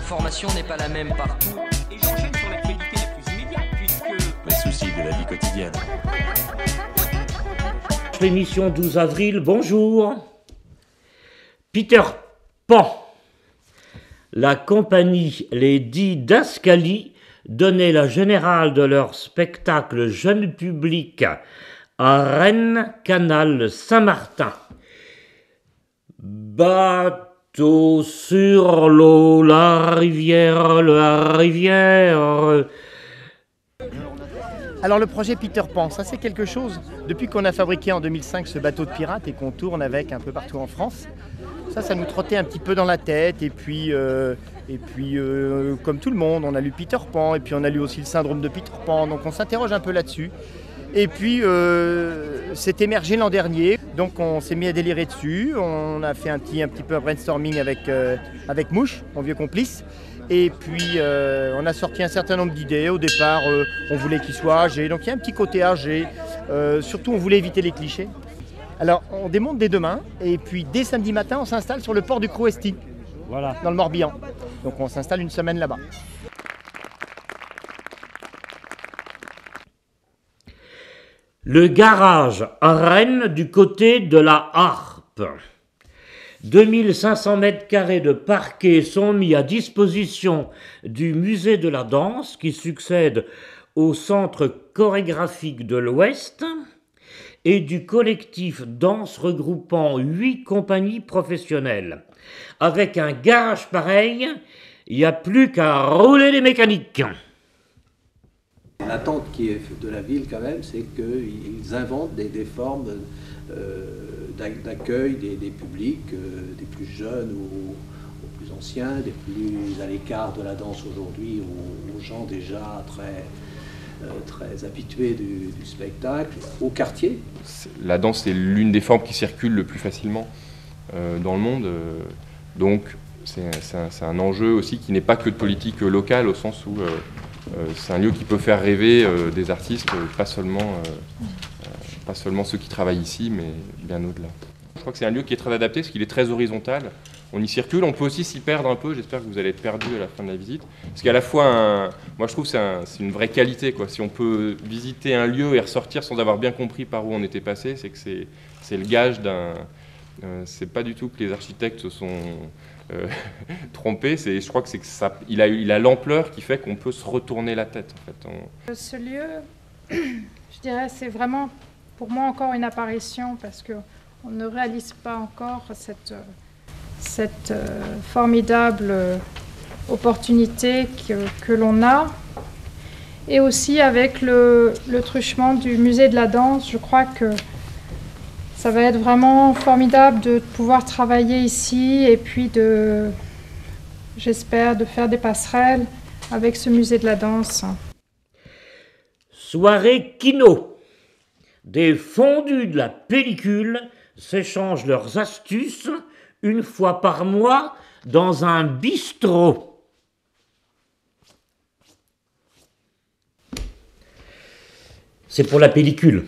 l'information n'est pas la même partout. Et j'enchaîne sur l'actualité la plus immédiate, puisque... Les soucis de la vie quotidienne. L'émission 12 avril, bonjour. Peter Pan. La compagnie Les Didascalies donnait la générale de leur spectacle jeune public à Rennes, Canal Saint-Martin. Bateau sur l'eau, la rivière. Alors le projet Peter Pan, ça c'est quelque chose, depuis qu'on a fabriqué en 2005 ce bateau de pirate et qu'on tourne avec un peu partout en France, ça nous trottait un petit peu dans la tête et puis comme tout le monde, on a lu Peter Pan et puis on a lu aussi le syndrome de Peter Pan, donc on s'interroge un peu là-dessus. Et puis c'est émergé l'an dernier, donc on s'est mis à délirer dessus, on a fait un petit peu un brainstorming avec Mouche, mon vieux complice. Et puis on a sorti un certain nombre d'idées. Au départ, on voulait qu'il soit âgé, donc il y a un petit côté âgé. Surtout, on voulait éviter les clichés. Alors, on démonte dès demain, et puis dès samedi matin, on s'installe sur le port du Crouesty, voilà, dans le Morbihan. Donc on s'installe une semaine là-bas. Le garage à Rennes du côté de la Harpe. 2500 mètres carrés de parquet sont mis à disposition du musée de la danse qui succède au centre chorégraphique de l'Ouest et du collectif danse regroupant 8 compagnies professionnelles. Avec un garage pareil, il n'y a plus qu'à rouler les mécaniques. L'attente qui est de la ville quand même, c'est qu'ils inventent des formes d'accueil des publics, des plus jeunes aux plus anciens, des plus à l'écart de la danse aujourd'hui, aux gens déjà très habitués du spectacle, au quartier. La danse est l'une des formes qui circule le plus facilement dans le monde, donc c'est un enjeu aussi qui n'est pas que de politique locale, au sens où c'est un lieu qui peut faire rêver des artistes, pas seulement ceux qui travaillent ici, mais bien au-delà. Je crois que c'est un lieu qui est très adapté, parce qu'il est très horizontal. On y circule, on peut aussi s'y perdre un peu, j'espère que vous allez être perdu à la fin de la visite. Parce qu'à la fois, moi je trouve que c'est une vraie qualité, quoi. Si on peut visiter un lieu et ressortir sans avoir bien compris par où on était passé, c'est que c'est le gage d'un... c'est pas du tout que les architectes se sont trompés, je crois que c'est que ça, il a l'ampleur qui fait qu'on peut se retourner la tête, en fait. Ce lieu, je dirais, c'est vraiment pour moi encore une apparition parce qu'on ne réalise pas encore cette formidable opportunité que l'on a. Et aussi avec le truchement du musée de la danse, je crois que ça va être vraiment formidable de pouvoir travailler ici et puis j'espère, de faire des passerelles avec ce musée de la danse. Soirée kino. Des fondus de la pellicule s'échangent leurs astuces une fois par mois dans un bistrot. C'est pour la pellicule.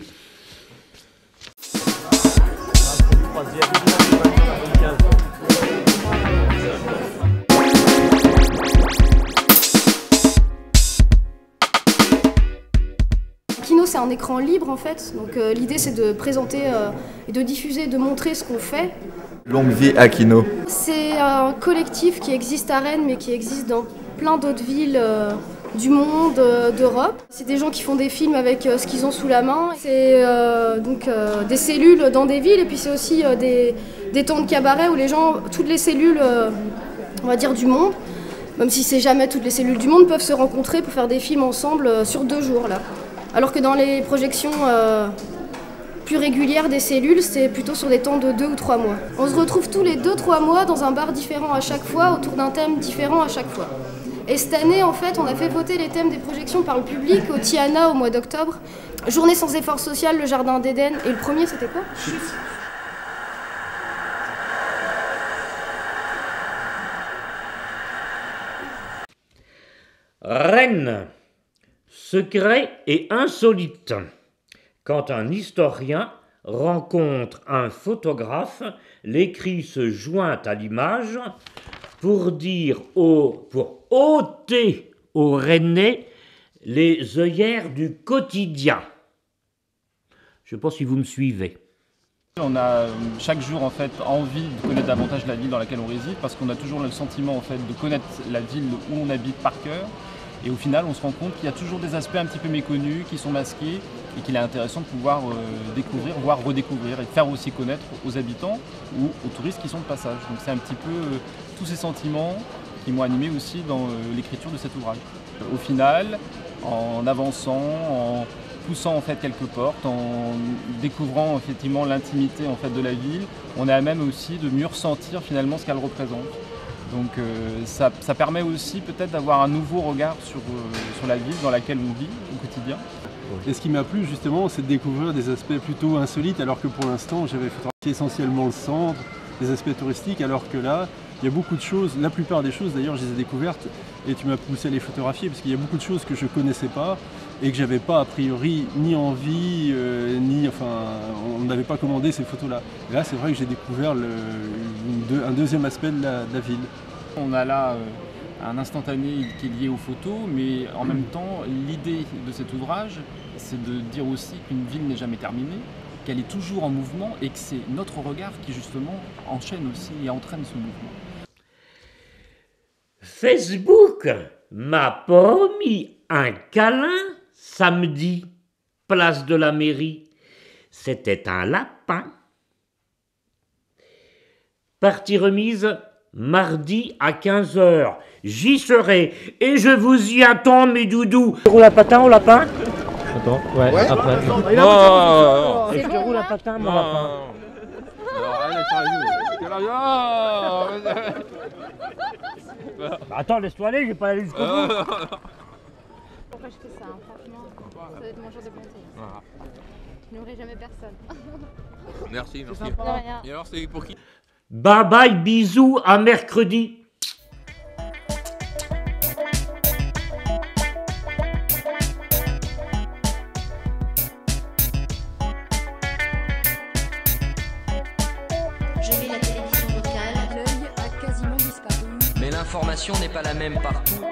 Kino, c'est un écran libre en fait, donc l'idée c'est de présenter et de diffuser, de montrer ce qu'on fait. Longue vie à Kino. C'est un collectif qui existe à Rennes mais qui existe dans plein d'autres villes du monde, d'Europe. C'est des gens qui font des films avec ce qu'ils ont sous la main. C'est donc des cellules dans des villes et puis c'est aussi des temps de cabaret où les gens, toutes les cellules, on va dire du monde, même si c'est jamais toutes les cellules du monde, peuvent se rencontrer pour faire des films ensemble sur 2 jours là. Alors que dans les projections plus régulières des cellules, c'est plutôt sur des temps de 2 ou 3 mois. On se retrouve tous les 2-3 mois dans un bar différent à chaque fois, autour d'un thème différent à chaque fois. Et cette année, en fait, on a fait voter les thèmes des projections par le public au Tiana au mois d'octobre. Journée sans effort social, le Jardin d'Éden. Et le premier, c'était quoi ? Rennes. Secret et insolite. Quand un historien rencontre un photographe, l'écrit se joint à l'image pour ôter aux Rennais les œillères du quotidien. Je ne sais pas si vous me suivez. On a chaque jour en fait envie de connaître davantage la ville dans laquelle on réside parce qu'on a toujours le sentiment en fait de connaître la ville où on habite par cœur. Et au final, on se rend compte qu'il y a toujours des aspects un petit peu méconnus, qui sont masqués, et qu'il est intéressant de pouvoir découvrir, voire redécouvrir, et faire aussi connaître aux habitants ou aux touristes qui sont de passage. Donc c'est un petit peu tous ces sentiments qui m'ont animé aussi dans l'écriture de cet ouvrage. Au final, en avançant, en poussant en fait quelques portes, en découvrant effectivement l'intimité en fait de la ville, on a à même aussi de mieux ressentir finalement ce qu'elle représente. Donc ça permet aussi peut-être d'avoir un nouveau regard sur la ville dans laquelle on vit au quotidien. Et ce qui m'a plu justement, c'est de découvrir des aspects plutôt insolites, alors que pour l'instant j'avais photographié essentiellement le centre, des aspects touristiques, alors que là, il y a beaucoup de choses, la plupart des choses d'ailleurs je les ai découvertes et tu m'as poussé à les photographier parce qu'il y a beaucoup de choses que je ne connaissais pas et que j'avais pas a priori ni envie, on n'avait pas commandé ces photos-là. Et là c'est vrai que j'ai découvert un deuxième aspect de la ville. On a là un instantané qui est lié aux photos, mais en même temps l'idée de cet ouvrage c'est de dire aussi qu'une ville n'est jamais terminée, qu'elle est toujours en mouvement et que c'est notre regard qui justement enchaîne aussi et entraîne ce mouvement. Facebook m'a promis un câlin samedi, place de la mairie. C'était un lapin. Partie remise mardi à 15 h. J'y serai et je vous y attends, mes doudous. Tu roules à patin au lapin? Attends, ouais, après. Et je roule à patin, mon lapin. Attends, laisse-toi aller, j'ai pas aller jusqu'au bout. Pourquoi je fais ça, franchement, ça va être mon jour de bonté. Je n'aurai jamais personne. Merci, merci. De rien. Et alors, c'est pour qui? Bye bye, bisous, à mercredi. Je mets la télévision locale. L'œil a quasiment disparu. Mais l'information n'est pas la même partout.